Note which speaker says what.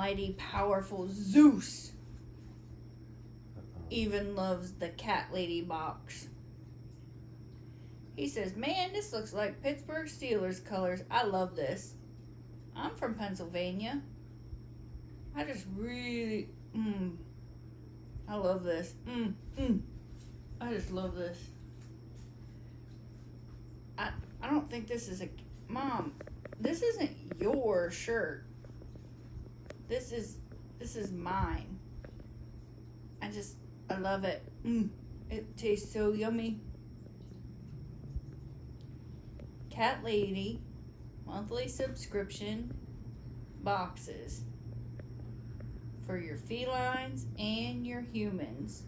Speaker 1: almighty powerful Zeus even loves the Cat Lady box. He says, man, this looks like Pittsburgh Steelers colors. I love this. I'm from Pennsylvania. I just really, I love this. I just love this. I don't think this is Mom, this isn't your shirt. This is mine. I love it. It tastes so yummy. Cat Lady monthly subscription boxes for your felines and your humans.